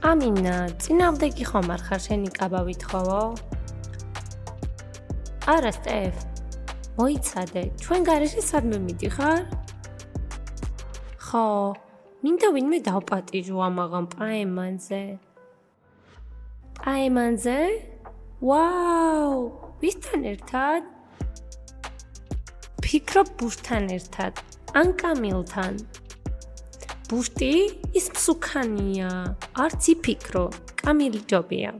ამინა, წინააღმდეგი ხომ არ ხარ შენი კაბავით ხოლო? არა, სტეფ. მოიცადე, ჩვენ გარეშე სადმე მიდიხარ? ხო, მინდა ვინმე დავპატიჟო ამაღამ პაემანზე. პაემანზე? ვაუ, ვისთან ერთად? ფიქრობ ბუშთან ერთად, ან კამილთან. ბუშტი ის მსუქანია, არც იფიქრო, კამილი ჯობია.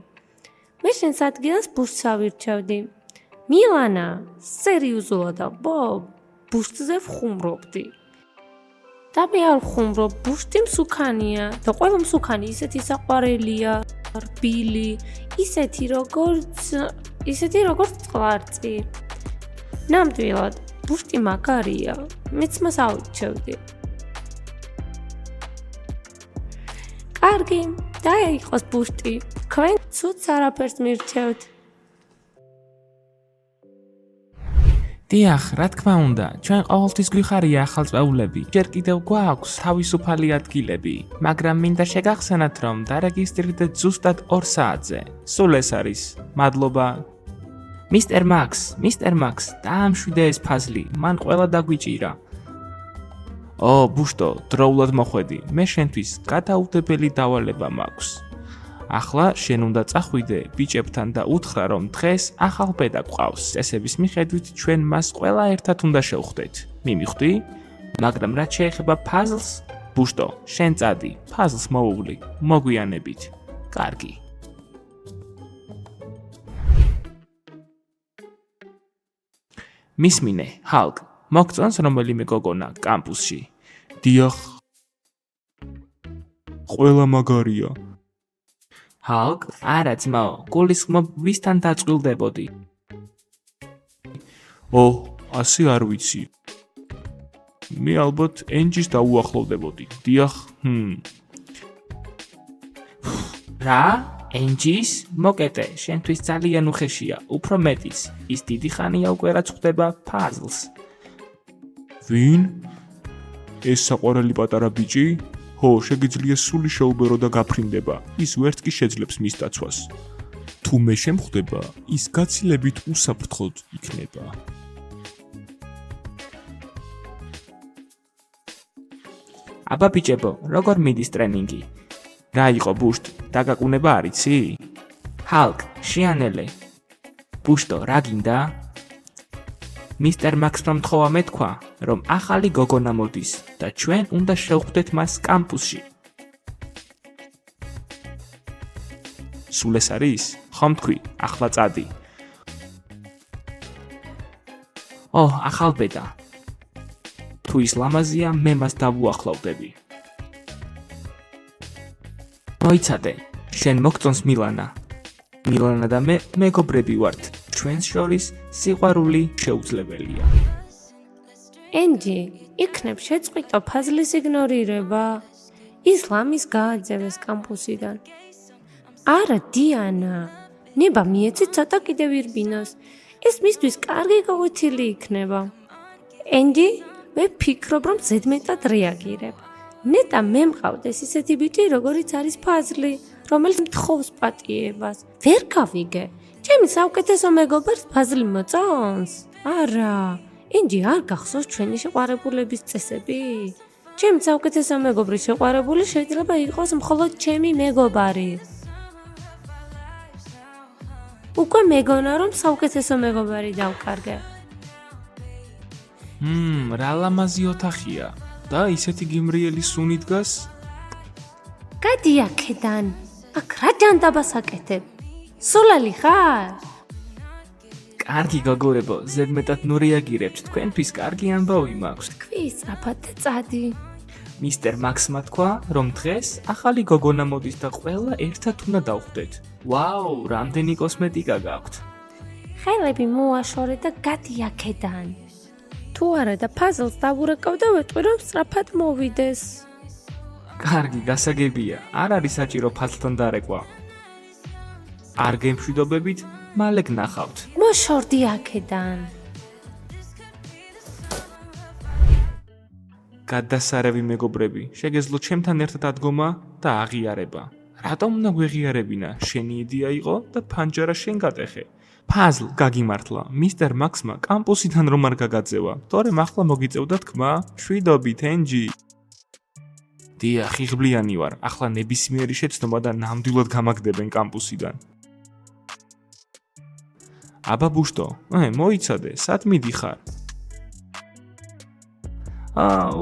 მე შენს ადგილას ბუშტს ავირჩევდი. მილანა, სერიოზულად, ბუშტზე ვხუმრობდი. და მე არ ვხუმრობ, ბუშტი მსუქანია და ყველა მსუქანი ისეთი საყვარელია, რბილი, ისეთი როგორც წყლარწი. ნამდვილად, ბუშტი მაგარია, მეც მას ავირჩევდი. კარგი, დაიყოს ბუშტი, თქვენ ცუდს არაფერს მირჩევთ. დიახ, რა თქმა უნდა, ჩვენ ყოველთვის გვიხარია ახალწეულები. ჯერ კიდევ გვაქვს თავისუფალი ადგილები, მაგრამ მინდა შეგახსენათ, რომ დარეგისტრირდეთ ზუსტად 2 საათზე. სულ ეს არის. მადლობა. მისტერ მაქს, დაამშვიდე ეს ფაზლი, მან ყველა დაგვიჭირა. ბუშტო, დროულად მოხვედი. მე შენთვის გადაუდებელი დავალება მაქვს. ახლა შენ უნდა წახვიდე ბიჭებთან და უთხრა, რომ დღეს ახალ ბედა გვყავს. წესების მიხედვით ჩვენ მას ყველა ერთად უნდა შევხვდეთ. მიმიხვდი? მაგრამ რაც შეეხება ფაზლს, ბუშტო, შენ წადი, ფაზლს მოუვლი, მოგვიანებით. კარგი. მისმინე, ჰალკ, მოგწონს რომელიმე გოგონა კამპუსში? დიახ. ყველა მაგარია. ჰალკ, არა ძმაო, გულისხმობ ვისთან დაწყვილდებოდი? ასე არ ვიცი. მე ალბათ ენჯის დაუახლოვდებოდი. დიახ. რა? ენჯის? მოკეტე, შენთვის ძალიან უხეშია, უფრო მეტიც. ის დიდი ხანია უკვე რაც ხვდება ფაზლს. ვინ? ეს საყვარელი პატარა ბიჭი? შეგიძლია სული შეუბერო და გაფრინდება. ის ვერც კი შეძლებს მის დაცვას. თუ მე შემხვდება, ის გაცილებით უსაფრთხოდ იქნება. აბა ბიჭებო, როგორ მიდის ტრენინგი? რა იყო ბუშტ, დაგაკუნება არ იცი? ჰალკ, შეანელე. ბუშტო, რა გინდა? მისტერ მაქსმა მთხოვა მეთქვა, რომ ახალი გოგონა მოდის და ჩვენ უნდა შევხვდეთ მას კამპუსში. სულ ეს არის? ხომ თქვი, ახლა წადი. ახალ ბედა. თუ ის ლამაზია, მე მას დავუახლოვდები. მოიცადე, შენ მოგწონს მილანა. მილანა და მე მეგობრები ვართ. ჩვენს შორის სიყვარული შეუძლებელია. ენჯი, იქნებ შეწყვიტო ფაზლის იგნორირება. ის ლამის გააძევეს კამპუსიდან. არა, დიანა, ნება მიეცი ცოტა კიდევ ირბინოს. ეს მისთვის კარგი გაღვიძილი იქნება. ენჯი, მე ფიქრობ, რომ ზედმეტად რეაგირებ. ნეტა მე მყავდეს ისეთი ბიჭი, როგორიც არის ფაზლი, რომელიც მთხოვს პატიებას. ვერ გავიგე. ჩემი საუკეთესო მეგობარს ფაზლი მოწონს? არა, ენჯი არ გახსოვს ჩვენი შეყვარებულების წესები? ჩემი საუკეთესო მეგობრის შეყვარებული შეიძლება იყოს მხოლოდ ჩემი მეგობარი. უკვე მეგონა რომ საუკეთესო მეგობარი დავკარგე. რა ლამაზი ოთახია და ისეთი გიმრიელი სუნი დგას? გადი აქედან, აქ რა ჯანდაბას აკეთებ? სულალი ხარ? კარგი გოგორებო, ზედმეტად ნუ რეაგირებთ, თქვენთვის კარგი ამბავი მაქვს. თქვი სწრაფად და წადი. მისტერ მაქსმა თქვა, რომ დღეს ახალი გოგონა მოდის და ყველა ერთად უნდა დავხვდეთ. ვაუ, რამდენი კოსმეტიკა გაქვთ. ხელები მოაშორე და გადი აქედან. თუ არა და ფაზლს დავურეკავ და ვეტყვი რომ სწრაფად მოვიდეს. კარგი, გასაგებია, არ არის საჭირო ფაზლთან დარეკვა. არ გემშვიდობებით, მალე გნახავთ. მოშორდი აქედან. გადასარევი მეგობრები, შეგეძლო ჩემთან ერთად ადგომა და აღიარება. რატომ უნდა გვეღიარებინა? შენი იდეა იყო და ფანჯარა შენ გატეხე. Puzzle გაგიმართლა. მისტერ მაქსმა კამპუსიდან რომ არ გაგაძევა. თორემ ახლა მოგიწევდა თქმა, შვიდობით, ენჯი. დიახ, იღბლიანი ვარ. ახლა ნებისმიერი შეცდომა და ნამდვილად გამაგდებენ კამპუსიდან. აბა ბუშტო, მოიცადე, სად მიდიხარ?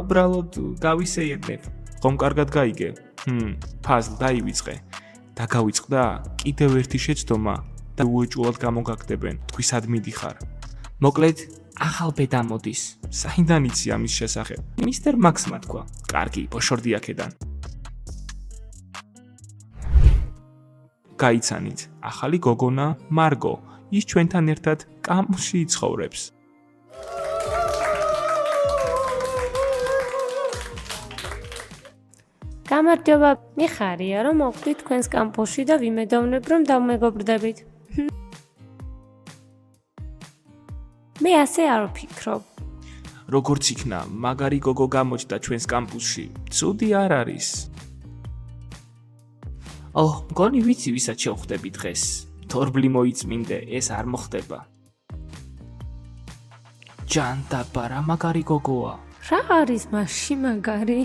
უბრალოდ გავისეირნებ. ხომ კარგად გაიგე? Puzzle დაივიწყე. და გავიწყდა კიდევ ერთი შეცდომა და უეჭულად გამოგაგდებენ. თქვი სად მიდიხარ? მოკლედ, ახალ ბედა მოდის. საიდან იცი ამის შესახებ? მისტერ მაქსმა თქვა. კარგი, ბოშორდი აქედან. გაიცანით, ახალი გოგონა მარგო. ის ჩვენთან ერთად კამპუსში იცხოვრებს. გამარჯობა, მიხარია რომ მოვხვდით თქვენს კამპუსში და ვიმედოვნებ რომ დავმეგობრდებით. მე ასე არ ვფიქრობ. როგორც იქნა, მაგარი გოგო გამოჩნდა ჩვენს კამპუსში. ცუდი არ არის. მგონი ვიცი ვისაც შევხვდები დღეს. თორბლი მოიწმინდე, ეს არ მოხდება. ჯანდაბა რა მაგარი გოგოა. რა არის მასში მაგარი?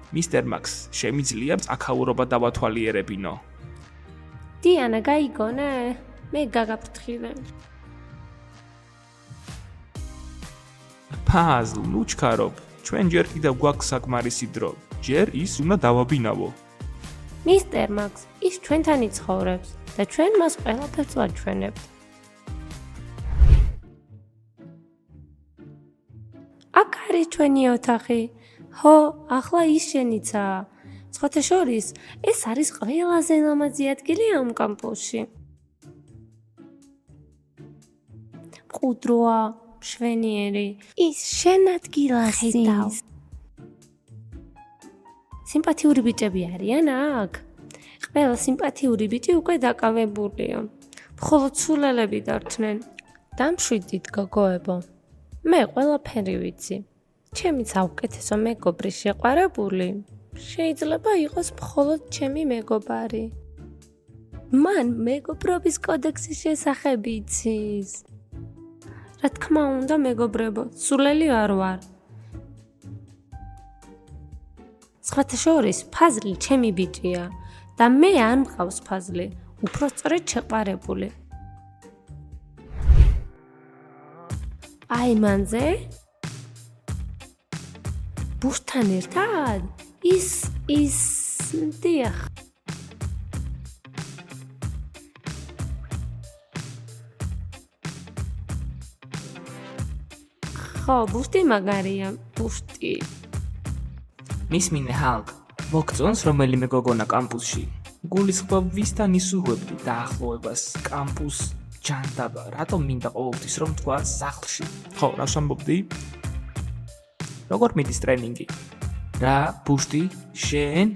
მისტერ მაქს, შემიძლია აკაურობა დავათვალიერებინო. დიანა, გაიგონე? მე გაგაფრთხილე. Puzzle, ლუჩქარობ, ჩვენ ჯერ კიდევ გვაქვს საკმარისი დრო. ჯერ ის უნდა დავაბინავო. მისტერ მაქს, ის ჩვენთან იცხოვრებს და ჩვენ მას ყველაფერს ვაჩვენებთ. აქ არის ჩვენი ოთახი. ხო, ახლა ის შენიცაა. სხვათა შორის, ეს არის ყველაზე ლამაზი ადგილი ამ კამპუსში. მყუდროა, მშვენიერი, ის შენ ადგილას. სიმპათიური ბიჭები არიან აქ? ყველა სიმპათიური ბიჭი უკვე დაკავებულია. მხოლოდ სულელები დარჩნენ. დამშვიდით, გოგოებო. მე ყველაფერი ვიცი. ჩემი საუკეთესო მეგობრის შეყვარებული შეიძლება იყოს მხოლოდ ჩემი მეგობარი. მან მეგობრობის კოდექსის შესახებ იცის. რა თქმა უნდა, მეგობრებო, სულელი არ ვარ. სხვათა შორის, Puzzle ჩემი ბიჭია და მე არ მყავს Puzzle, უფრო სწორედ შეყვარებული. აი მანზე? ბუშთან ერთად? ის დიახ. ხო, ბუშტი მაგარია, ბუშტი. მისმინე ჰალკ, მოგწონს რომელიმე გოგონა კამპუსში. გულისხმობ ვისთან ისურვებდი დაახლოებას კამპუს ჯანდაბა. რატომ მინდა ყოველთვის რომ თქვა სახლში? ხო, რას ამბობდი? როგორ მიდის ტრენინგი? რა, ბუშტი, შენ?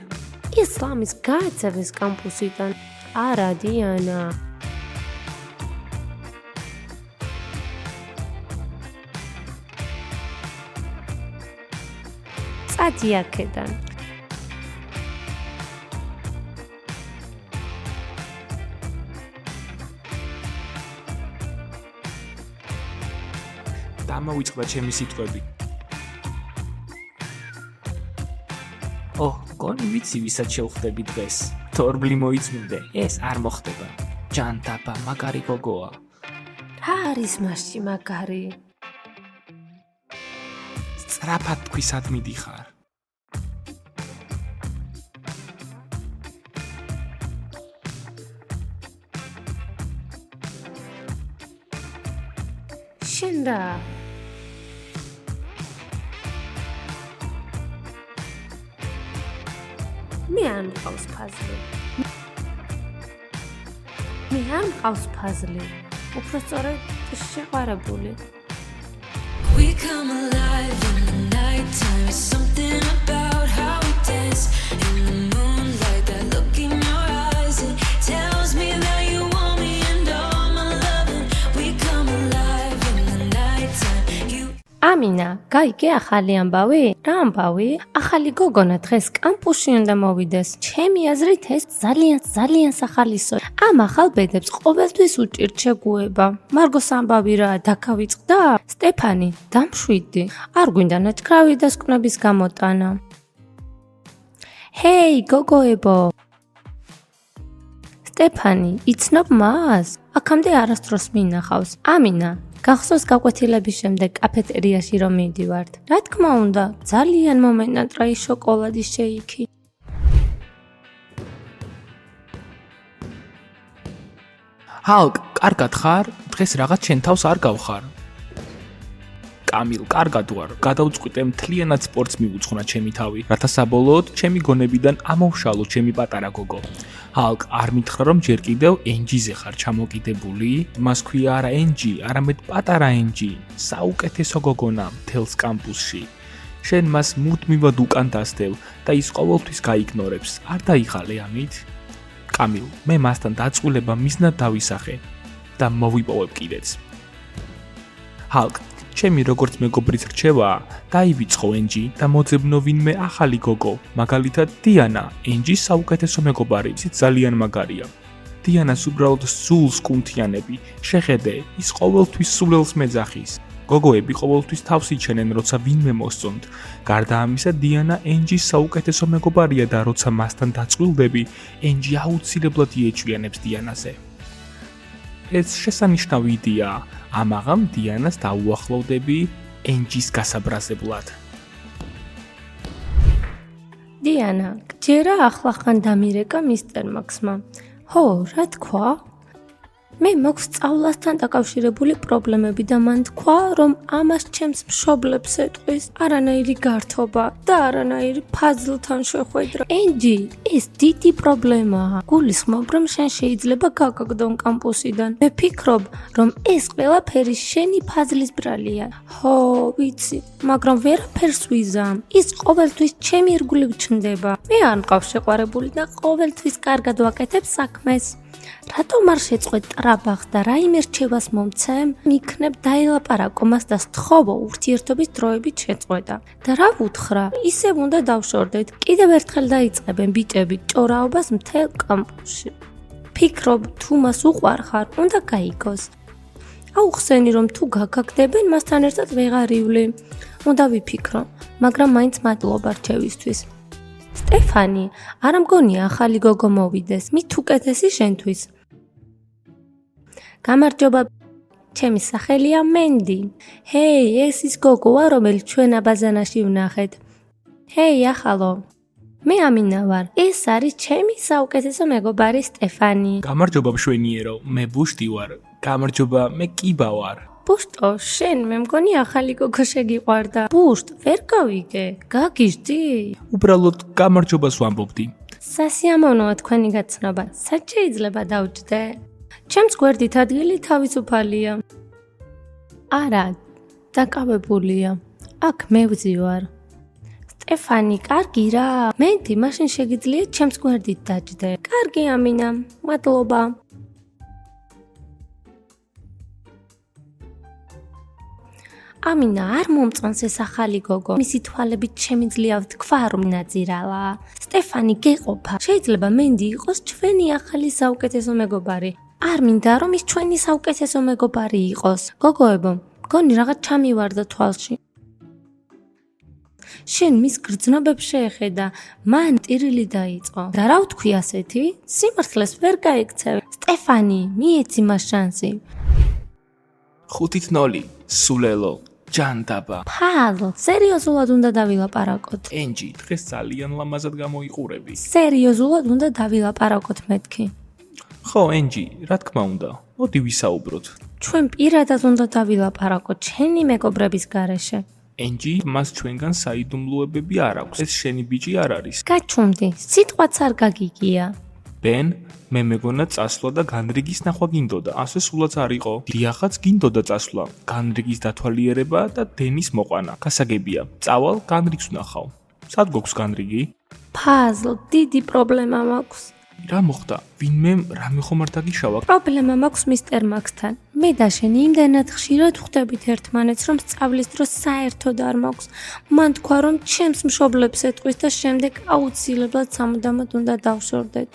ისლამის გააცევეს კამპუსიდან. არა, დიანა. წადი აქედან. დამოვიწყდა ჩემი სიტყვები. გონი ვიცი ვისაც შევხვდები დღეს. თორბლი მოიწმინდე, ეს არ მოხდება. ჯანდაბა, მაგარი გოგოა. რა არის მასში მაგარი? სწრაფად თქვი სად მიდიხარ? შენ რა? მე არ მყავს Puzzle. მე არ მყავს Puzzle. უფრო სწორედ შეყვარებული. We come alive in the nighttime. It's something about how we dance in the moonlight. That look in your eyes, it tells me that you want me and all my loving. We come alive in the nighttime. You ამინა, გაიგე ახალი ამბავი? რა ამბავი? ახალი გოგონა დღეს კამპუსში უნდა მოვიდეს. ჩემი აზრით ეს ძალიან სახალისო. ამ ახალ ბედებს ყოველთვის უჭირთ შეგუება. მარგოს ამბავი რა, დაკავიწყდა? სტეფანი, დამშვიდი. არ გვინდა ნაჩქრავი დასკვნების გამოტანა. ჰეი, გოგოებო. სტეფანი, იცნობ მას? აქამდე არასდროს მინახავს. ამინა, გახსოვს გაკვეთილების შემდეგ კაფეტერიაში რომ მივდივართ. რა თქმა უნდა, ძალიან მომენატრა ის შოკოლადის შეიქი. ჰალკ, კარგად ხარ? დღეს რაღაც შენ თავს არ გავხარ. კამილ, კარგად ვარ. გადავწყვიტე მთლიანად სპორტს მივუძღვნა ჩემი თავი, რათა საბოლოოდ ჩემი გონებიდან ამოვშალო ჩემი პატარა გოგო. ჰალკ, არ მითხრა რომ ჯერ კიდევ ენჯიზე ხარ ჩამოკიდებული? მას ქვია არა ენჯი, არამედ პატარა ენჯი, საუკეთესო გოგონა მთელს კამპუსში. შენ მას მუდმივად უკან დასდევ და ის ყოველთვის გაიგნორებს. არ დაიხალე ამით? კამილ, მე მასთან დაწყვილება მიზნად დავისახე და მოვიპოვებ კიდეც. ჰალკ, ჩემი როგორც მეგობრის რჩევაა, დაივიწყო ენჯი და მოძებნო ვინმე ახალი გოგო, მაგალითად დიანა, ენჯის საუკეთესო მეგობარი, ის ძალიან მაგარია. დიანას უბრალოდ სულს კუნთიანები, შეხედე, ის ყოველთვის სულელს მეძახის. გოგოები ყოველთვის თავს იჩენენ, როცა ვინმე მოსწონთ. გარდა ამისა, დიანა ენჯის საუკეთესო მეგობარია და როცა მასთან დაწყვილდები, ენჯი აუცილებლად იეჭვიანებს დიანაზე. ეს შესანიშნავი იდეაა. ამაღამ დიანას დაუახლოვდები ენჯის გასაბრაზებლად. დიანა, გჯერა ახლახან დამირეკა მისტერ მაქსმა. ჰო, რა თქვა? მე მაქვს სწავლასთან დაკავშირებული პრობლემები და მან თქვა, რომ ამას ჩემს მშობლებს ეტყვის არანაირი გართობა და არანაირი ფაზლთან შეხვედრა. ენჯი, ეს დიდი პრობლემაა. გულისხმობ, რომ შენ შეიძლება გაგაგდონ კამპუსიდან. მე ფიქრობ, რომ ეს ყველაფერი შენი ფაზლის ბრალია. ჰო, ვიცი, მაგრამ ვერაფერს ვიზამ. ის ყოველთვის ჩემი ირგვლივ ჩნდება. მე არ მყავს შეყვარებული და ყოველთვის კარგად ვაკეთებ საქმეს. რატომ არ შეწყვეტ ტრაბახს და რაიმე რჩევას მომცემ? მიქნებ დაელაპარაკო მას და სთხოვო ურთიერთობის დროებით შეწყვეტა. და რა ვუთხრა? ისევ უნდა დავშორდეთ. კიდევ ერთხელ დაიწყებენ ბიჭები ჭორაობას მთელ კამპუსში. ფიქრობ, თუ მას უყვარხარ, უნდა გაიგოს. აუხსენი რომ თუ გაგაგდებენ, მასთან ერთად ვეღარ ივლი. უნდა ვიფიქრო, მაგრამ მაინც მადლობა რჩევისთვის. სტეფანი, არ მგონია ახალი გოგო მოვიდეს, მით უკეთესი შენთვის. გამარჯობა, ჩემი სახელია მენდი. ჰეი, ეს ის გოგოა, რომელიც ჩვენ აბაზანაში ვნახეთ. ჰეი, ახალო. მე ამინა ვარ. ეს არის ჩემი საუკეთესო მეგობარი სტეფანი. გამარჯობა მშვენიერო, მე ბუშტი ვარ. გამარჯობა, მე კიბა ვარ. ბუშტო, შენ მე მგონი ახალი გოგო შეგიყვარდა. ბუშტ, ვერ გავიგე. გაგიჟდი? უბრალოდ გამარჯობას ვამბობდი. სასიამოვნოა თქვენი გაცნობა. სად შეიძლება დავჯდე? ჩემს გვერდით ადგილი თავისუფალია. არა, დაკავებულია. აქ მე ვზივარ. სტეფანი, კარგი რა. მენდი, მაშინ შეგიძლია ჩემს გვერდით დაჯდე. კარგი ამინა, მადლობა. ამინა, არ მომწონს ეს ახალი გოგო. მისი თვალებით შემიძლია ვთქვა, რომ ნაძირალა. სტეფანი, გეყოფა. შეიძლება მენდი იყოს ჩვენი ახალი საუკეთესო მეგობარი. არ მინდა რომ ის ჩვენი საუკეთესო მეგობარი იყოს. გოგოებო, მგონი რაღაც ჩამივარდა თვალში. შენ მის გრძნობებს შეეხედა, მან ტირილი დაიწყო. და რა ვთქვი ასეთი? სიმართლეს ვერ გაიქცევ. სტეფანი, მიეცი მას შანსი. 5-0, სულელო, ჯანდაბა. ფაზლ, სერიოზულად უნდა დავილაპარაკოთ. ენჯი, დღეს ძალიან ლამაზად გამოიყურები. სერიოზულად უნდა დავილაპარაკოთ მეთქი. ხო, ენჯი, რა თქმა უნდა. მოდი ვისაუბროთ. ჩვენ პირადად უნდა დავილაპარაკოთ შენი მეგობრების გარეშე. ენჯი, მას ჩვენგან საიდუმლოებები არ აქვს. ეს შენი ბიჭი არ არის. გაჩუმდი, სიტყვაც არ გაგიგია. ბენ, მე მეგონა წასვლა და განრიგის ნახვა გინდოდა. ასე სულაც არ იყო. დიახაც გინდოდა წასვლა, განრიგის დათვალიერება და დენის მოყვანა. გასაგებია, წავალ განრიგს ვნახავ. სად გვაქვს განრიგი? ფაზლ, დიდი პრობლემა მაქვს. რა მოხდა? ვინმე რამე ხომ არ დაგიშავა? პრობლემა მაქვს მისტერ მაქსთან. მე და შენ იმდენად ხშირად ხვდებით ერთმანეთს, რომ სწავლის დროს საერთოდ არ მაქვს. მან თქვა, რომ ჩემს მშობლებს ეტყვის და შემდეგ აუცილებლად სამუდამოდ უნდა დავშორდეთ.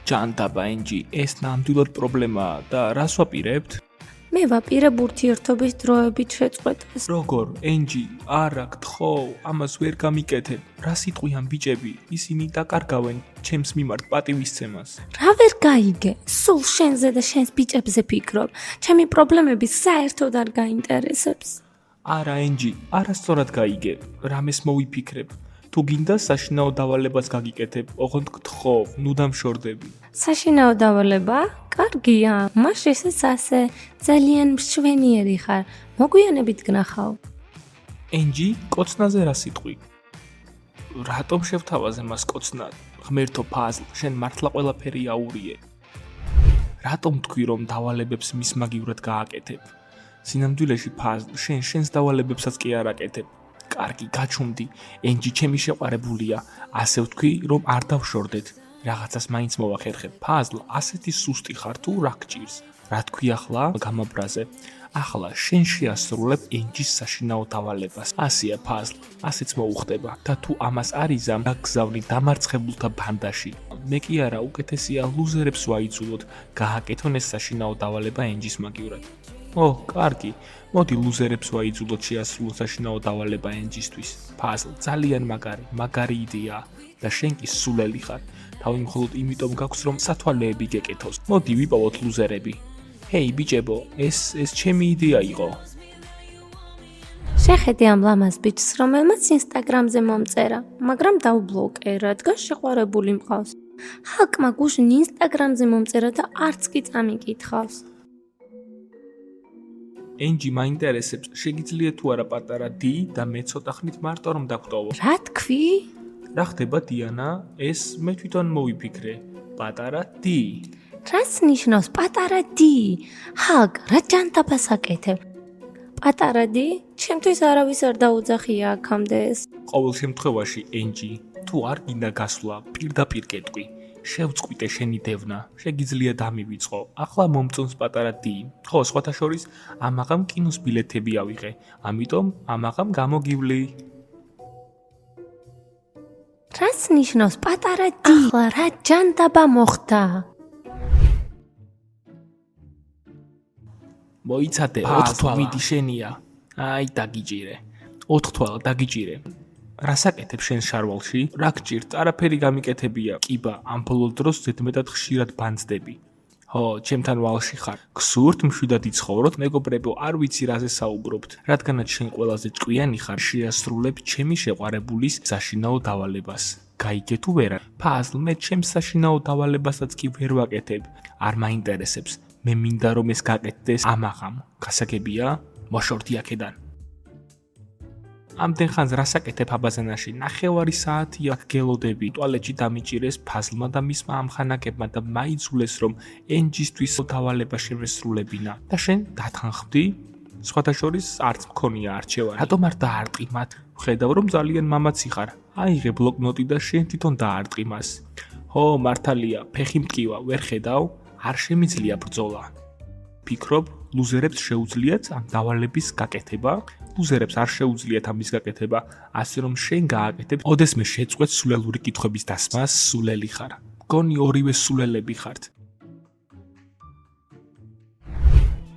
ჯანდაბა ენჯი, ეს ნამდვილად პრობლემაა და რას ვაპირებთ? მე ვაპირებ ურთიერთობის დროებით შეწყვეტას. როგორ, ენჯი, არა, გთხოვ, ამას ვერ გამიკეთებ. რა სიტყვიან ბიჭები? ისინი დაკარგავენ ჩემს მიმართ პატივისცემას. რა ვერ გაიგე? სულ შენზე და შენს ბიჭებზე ფიქრობ. ჩემი პრობლემები საერთოდ არ გაინტერესებს. არა, ენჯი, არასწორად გაიგე. რამეს მოვიფიქრებ. თუ გინდა საშინაო დავალებას გაგიკეთებ, ოღონდ გთხოვ, ნუ დამშორდები. საშინაო დავალება? კარგია, მას ესეც ასე ძალიან მშვენიერი ხარ. მოგვიანებით გნახავ. ენჯი, კოცნაზე რა სიტყვი? რატომ შევთავაზე მას კოცნად? ღმერთო ფაზლ, შენ მართლა ყველაფერი აურიე. რატომ თქვი რომ დავალებებს მისმაგივრად გააკეთებ? სინამდვილეში ფაზლ, შენს დავალებებსაც კი არ აკეთებ. კარგი, გაჩუმდი. ენჯი ჩემი შეყვარებულია. ასე ვთქვი, რომ არ დავშორდეთ. რაღაცას მაინც მოვახერხებ. ფაზლ, ასეთი სუსტი ხარ თუ რა გჭირს? რა თქვი ახლა გამაბრაზე? ახლა შენ შეასრულებ ენჯის საშინაო დავალებას. ასია ფაზლ, ასეც მოუხდება. და თუ ამას არ იზამ, გაგზავნი დამარცხებულთა ბანდაში. მე კი არა, უკეთესია ლუზერებს ვაიძულოთ. გააკეთონ ეს საშინაო დავალება ენჯის მაგივრად. კარგი. მოდი ლუზერებს ვაიძულოთ შეასრულოთ საშინაო დავალება ენჯისთვის. ფაზლ, ძალიან მაგარი იდეაა და შენ კი სულელი ხარ. თავი მხოლოდ იმიტომ გაქვს რომ სათვალეები გეკეთოს. მოდი ვიპოვოთ ლუზერები. ჰეი ბიჭებო, ეს ჩემი იდეა იყო. შეხედე ამ ლამაზ ბიჭს, რომელმაც ინსტაგრამზე მომწერა, მაგრამ დაუბლოკე, რადგან შეყვარებული მყავს. ჰაკმა გუშინ ინსტაგრამზე მომწერა და არც კი წამიკითხავს. ენჯი მაინტერესებს, შეგიძლია თუ არა პატარა დი და მე ცოტა ხნით მარტო რომ დაგვტოვო. რა თქვი? რა ხდება დიანა? ეს მე თვითონ მოვიფიქრე. პატარა დი. რას ნიშნავს პატარა დი? ჰაკ, რა ჯანტაბას აკეთებ? პატარა დი? ჩემთვის არავის არ დაუძახია აქამდე ეს. ყოველ შემთხვევაში ენჯი, თუ არ გინდა გასვლა, პირდაპირ კეტყვი. შევწყვიტე შენი დევნა, შეგიძლია დამივიწყო. ახლა მომწონს პატარა დი. ხო, სხვათა შორის, ამაღამ კინოს ბილეთები ავიღე. ამიტომ ამაღამ გამოგივლი. რას ნიშნავს პატარა დი? ახლა რა ჯანტაბა მოხდა? მოიცადე, 4 თვალი შენია. აი, დაგიჭირე. 4 თვალა დაგიჭირე. რასაკეთებ შენ შარვალში? რა გჭირთ? არაფერი გამიკეთებია. კიბა, ამ ბოლო დროს ზედმეტად ხშირად ბანძდები. ხო, ჩემთან ვალში ხარ. გსურთ მშვიდად იცხოვროთ, მეგობრებო, არ ვიცი რაზე საუბრობთ. რადგანაც შენ ყველაზე ჭკვიანი ხარ, შეასრულებ ჩემი შეყვარებულის საშინაო დავალებას. გაიგე თუ ვერა? ფაზლ, მე ჩემს საშინაო დავალებასაც კი ვერ ვაკეთებ. არ მაინტერესებს. მე მინდა რომ ეს გაკეთდეს ამაღამ. გასაგებია? მოშორდი აქედან. ამდენ ხანს რასაკეთებ აბაზანაში? ნახევარი საათია გელოდები. ტუალეტში დამიჭირეს ფაზლმა და მისმა ამხანაგებმა და მაიძულეს რომ ენჯისთვის დავალება შევესრულებინა. და შენ დათანხმდი? სხვათა შორის არც მქონია არჩევანი. რატომ არ დაარტყი მათ? ხედავ რომ ძალიან მამაცი ხარ. აიღე ბლოკნოტი და შენ თვითონ დაარტყი მას. ხო, მართალია, ფეხი მტკივა, ვერ ხედავ? არ შემიძლია ბრძოლა. ფიქრობ, ლუზერებს შეუძლიათ ამ დავალების გაკეთება? ლუზერებს არ შეუძლიათ ამის გაკეთება, ასე რომ შენ გააკეთებ, ოდესმე შეწყვეტ სულელური კითხვების დასმას, სულელი ხარ. გონი ორივე სულელები ხართ.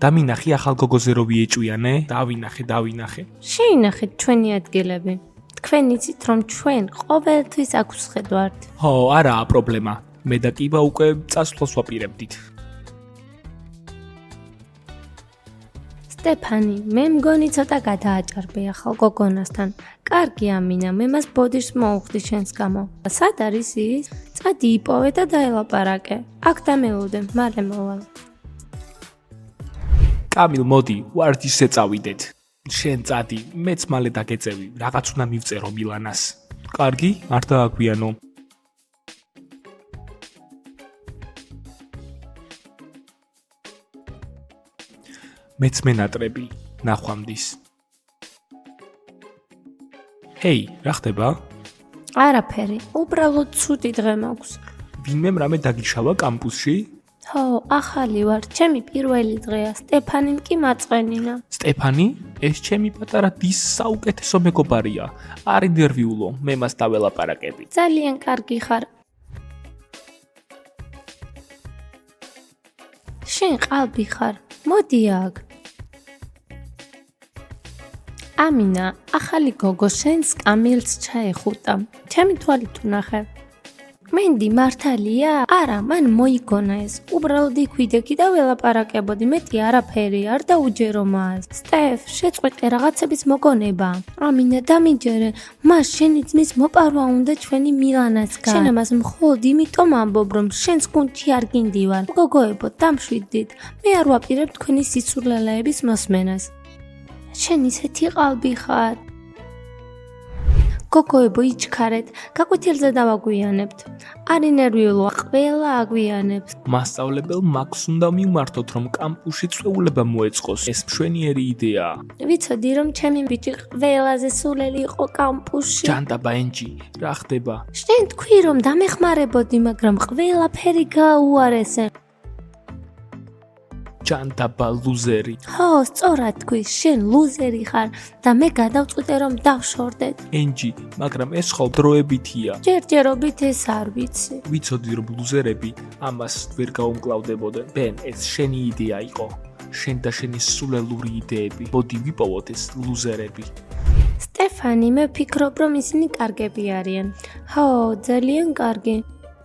დამინახი ახალ გოგოზე რო ვიეჭვიანე? დავინახე. შეინახეთ ჩვენი ადგილები. თქვენ იცით რომ ჩვენ ყოველთვის აქვსხედ ვართ. ხო, არაა პრობლემა. მე და კიბა უკვე წასვლას ვაპირებდით. სტეფანი, მე მგონი ცოტა გადააჭარბე ახალ გოგონასთან. კარგი ამინა, მე მას ბოდიშს მოუხდი შენს გამო. სად არის ის? წადი იპოვე და დაელაპარაკე. აქ დამელოდე, მალე მოვალ. კამილ, მოდი, ვართ ისე წავიდეთ. შენ წადი, მეც მალე დაგეწევი. რაღაც უნდა მივწერო მილანას. კარგი, არ დააგვიანო. მეც მენატრები, ნახვამდის. ჰეი, რა ხდება? არაფერი, უბრალოდ ცუდი დღე მაქვს. ვინმემ რამე დაგიშავა კამპუსში? ხო, ახალი ვარ, ჩემი პირველი დღეა, სტეფანიმ კი მაწყენინა. სტეფანი, ეს ჩემი პატარა დის საუკეთესო მეგობარია. არ ინტერვიულო, მე მას დაველაპარაკები. ძალიან კარგი ხარ. შენ ყალბი ხარ, მოდი აქ. ამინა, ახალი გოგო შენს კამილს ჩაეხუტა. ჩემი თვალით ვნახე. მენდი მართალია? არა, მან მოიგონა ეს. უბრალოდ იქვიდექი და ველაპარაკებოდი, მეტი არაფერი არ დაუჯერო მას. სტეფ, შეწყვეტე რაღაცების მოგონება. ამინა, დამიჯერე. მას შენი ძმის მოპარვა უნდა ჩვენი მილანასგან. შენ ამას მხოლოდ იმიტომ ამბობ, რომ შენს გუნდში არ გინდივარ. გოგოებო, დამშვიდდით. მე არ ვაპირებ თქვენი სიცურლელეების მოსმენას. შენ ისეთი ყალბი ხარ. გოგოებო, იჩქარეთ, გაკვეთილზე დავაგვიანებთ. არ ინერვიულო, ყველა აგვიანებს. მასწავლებელ მაქს უნდა მივმართოთ, რომ კამპუსში წვეულება მოეწყოს. ეს მშვენიერი იდეაა. ვიცოდი, რომ ჩემი ბიჭი ყველაზე სულელი იყო კამპუსში. ჯანდაბა ენჯი, რა ხდება? შენ თქვი, რომ დამეხმარებოდი, მაგრამ ყველაფერი გაუარესე. ჯანდაბა ლუზერი. ხო, სწორად თქვი, შენ ლუზერი ხარ და მე გადავწყვიტე, რომ დავშორდეთ. ენჯი, მაგრამ ეს ხო დროებითია. ჯერჯერობით ეს არ ვიცი. ვიცოდი, რომ ლუზერები ამას ვერ გაუმკლავდებოდნენ. ბენ, ეს შენი იდეა იყო. შენ და შენი სულელური იდეები. მოდი ვიპოვოთ ეს ლუზერები. სტეფანი, მე ვფიქრობ, რომ ისინი კარგები არიან. ხო, ძალიან კარგი.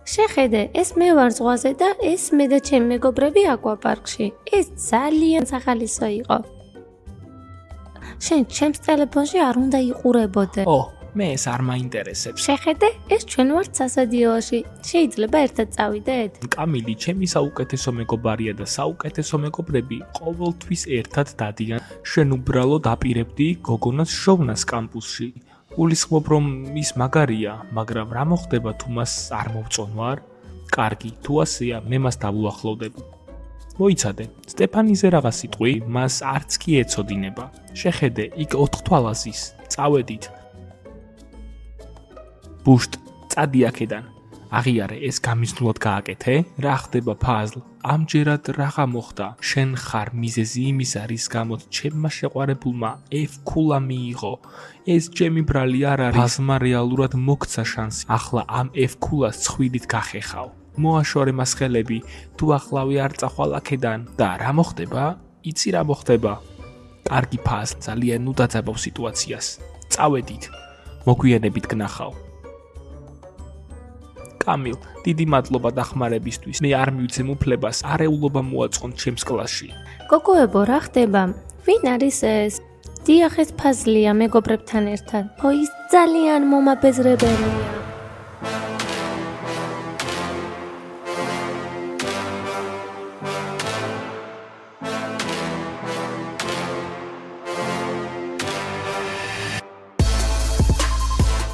შეხედე, ეს მე ვარ ზღვაზე და ეს მე და ჩემი მეგობრები აკვაპარკში. ეს ძალიან სახალისო იყო. შენ ჩემს ტელეფონში არ უნდა იყურებოდე. ო, მე ეს არ მაინტერესებს. შეხედე, ეს ჩვენ ვართ სასადიოში. შეიძლება ერთად წავიდეთ? კამილი, ჩემი საუკეთესო მეგობარია და საუკეთესო მეგობრები ყოველთვის ერთად დადიან. შენ უბრალოდ აპირებდი გოგონას შოვნას კამპუსში. გულისხმობ, რომ ის მაგარია, მაგრამ რა მოხდება თუ მას არ მოვწონვარ? კარგი, თუ ასეა, მე მას დავუახლოვდები. მოიცადე, სტეფანიზე რაღაც სიტყვი მას არც კი ეცოდინება. შეხედე, იქ 4 თვალაზის. წავედით. ბუშტ, წადი აქედან. აღიარე, ეს გამიზნულად გააკეთე? რა ხდება ფაზლ? ამჯერად რაღა მოხდა? შენ ხარ მიზეზი იმისა, რის გამოც ჩემმა შეყვარებულმა F-ქულა მიიღო. ეს ჩემი ბრალი არ არის. ფაზლმა რეალურად მოგცა შანსი. ახლა ამ F-ქულას ცხვირით გახეხავ. მოაშორე მას ხელები, თუ ახლავე არ წახვალ აქედან. და რა მოხდება? იცი რა მოხდება? კარგი ფაზლ, ძალიან ნუ დაძაბავ სიტუაციას. წავედით. მოგვიანებით გნახავ. კამილ, დიდი მადლობა დახმარებისთვის. მე არ მივცემ უფლებას, არეულობა მოაწყონ ჩემს კლასში. გოგოებო, რა ხდება? ვინ არის ეს? დიახ, ეს ფაზლია მეგობრებთან ერთად. ო, ის ძალიან მომაბეზრებელია.